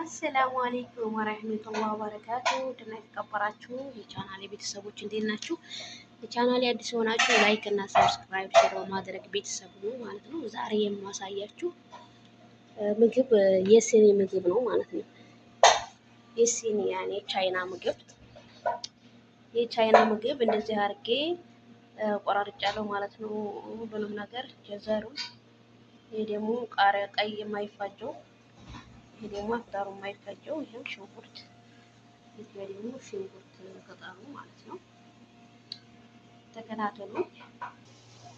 አሰላሙ አሌይኩም ወረህመቱላህ ወበረካቱ ድና የተከበራችሁ የቻናሌ ቤተሰቦች እንዴት ናችሁ? የቻናሌ አዲስ የሆናችሁ ላይክ እና ሰብስክራይብ ሼር በማድረግ ቤተሰብ ነው ማለት ነው። ዛሬ የማሳያችሁ ምግብ የሲኒ ምግብ ነው ማለት ነው። የሲኒ ያኔ ቻይና ምግብ የቻይና ምግብ እንደዚህ አድርጌ ቆራርጫለሁ ማለት ነው። ሁሉንም ነገር ጀዘሩ፣ ይሄ ደግሞ ቃሪያ ቀይ የማይፋጀው፣ ይሄ ደግሞ አፍጣሩ የማይፈጀው፣ ይሄው ሽንኩርት፣ ይሄ ደግሞ ሽንኩርት ቅጠሉ ማለት ነው። ተከታተሉ።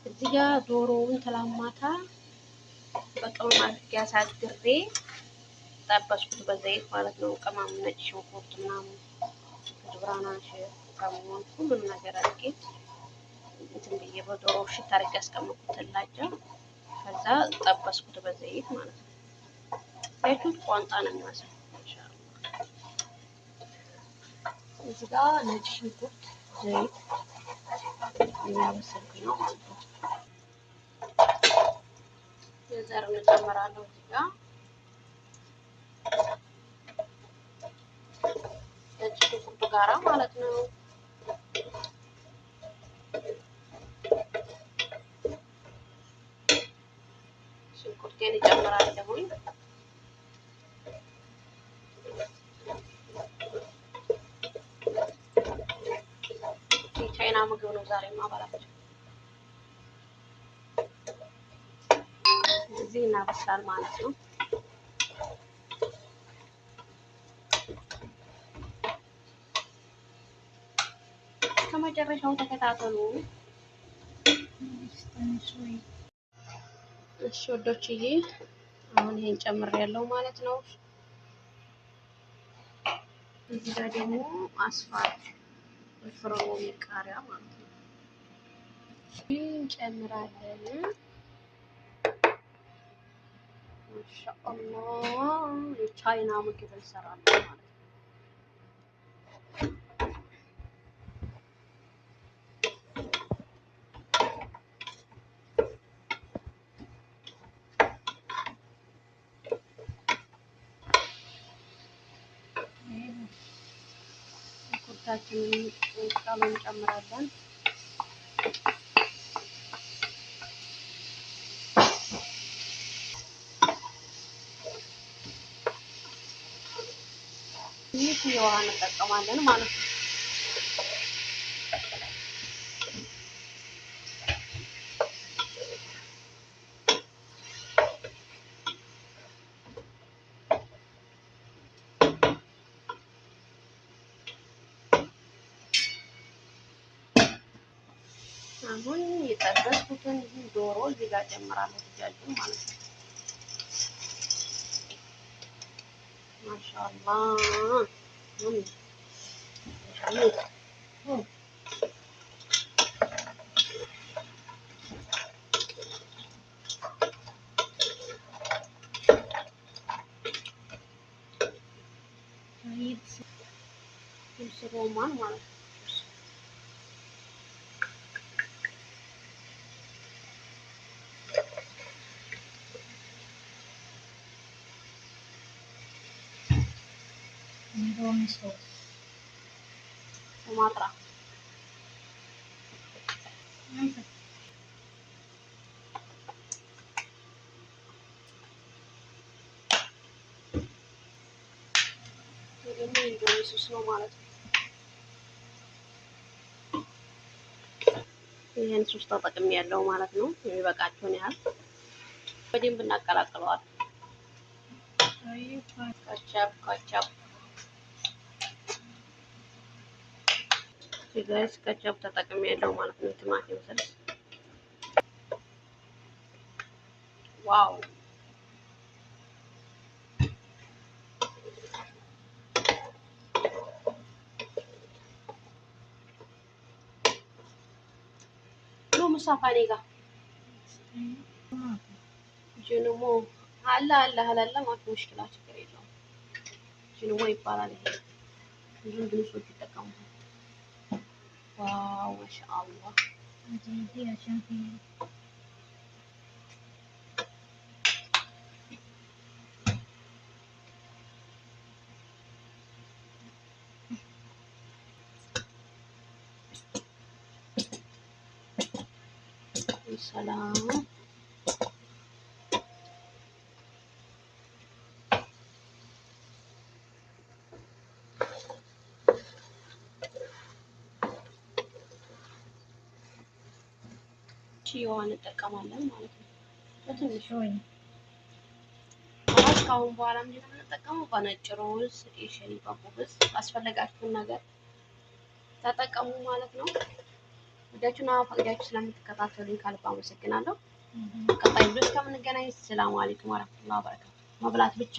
እዚህ ጋር ዶሮውን ትላማታ በቅመም አድርጌ አሳድሬ ጠበስኩት በዘይት ማለት ነው። ቅመም፣ ነጭ ሽንኩርት ምናምን ብራናሽ፣ ከሙን ሁሉንም ነገር አድርጌ እንትን ብዬ በዶሮ ሽታ አድርጌ ያስቀመጥኩት ላጃ ከዛ ጠበስኩት በዘይት ማለት ነው። ዘይቱን ቋንጣ ነው የሚመስለው። ኢንሻአላህ እዚህ ጋር ነጭ ሽንኩርት ዘይት እያበሰልኩኝ ነው ማለት ነው። የዘር እንጨምራለሁ እዚህ ጋር ነጭ ሽንኩርቱ ጋራ ማለት ነው። ሽንኩርቴን እጨምራለሁኝ። የቻይና ምግብ ነው ዛሬ ማባላችሁ። እዚህ እናበስላል ማለት ነው። ከመጨረሻው ተከታተሉ። እሺ ወዶችዬ አሁን ይሄን ጨምሬያለሁ ማለት ነው። እዚህ ጋር ደግሞ አስፋት ፍሮሞ ቃሪያ ማለት ነው እንጨምራለን። ማሻአላህ የቻይና ምግብ እንሰራለን ማለት ነው። ሽንኩርታችንን ቃሉ እንጨምራለን። ይህ የውሃ እንጠቀማለን ማለት ነው። አሁን የጠበስኩትን ዶሮ እዚህ ጋር ጨምራለሁ፣ ድጃጁን ማለት ነው። ማሻአላህ ሮማን ማለት ነው። ሱማትራ ደግሞ ኢንዶኔሲስ ነው ማለት ነው። ይሄን ሶስት ተጠቅሜ ያለው ማለት ነው። የሚበቃቸውን ያህል በደንብ እናቀላቅለዋለን። ካቻፕ ጋይስ ካቻፕ ተጠቅሜ ያለው ማለት ነው። ቲማቲም ስልስ ዋው ሙሳፋኔጋ ጅንሞ አለ ማለት ሙሽኪላ ችግር የለውም። ጅንሞ ይባላል። ይሄ ብዙ ድንሶች ይጠቀሙታል። ዋው ማሻአላህ ሰላም ቺዋን እንጠቀማለን ማለት ነው። በትንሹ ካሁን በኋላ ምንድነው የምንጠቀመው? በነጭ ሩዝ፣ የሸሪባ ኩብዝ አስፈለጋችሁን ነገር ተጠቀሙ ማለት ነው። ወዳችሁና ፈቅዳችሁ ስለምትከታተሉኝ ከልብ አመሰግናለሁ። ቀጣይ ቪዲዮ እስከምንገናኝ ሰላም አለይኩም ወራህመቱላሂ ወበረካቱ። መብላት ብቻ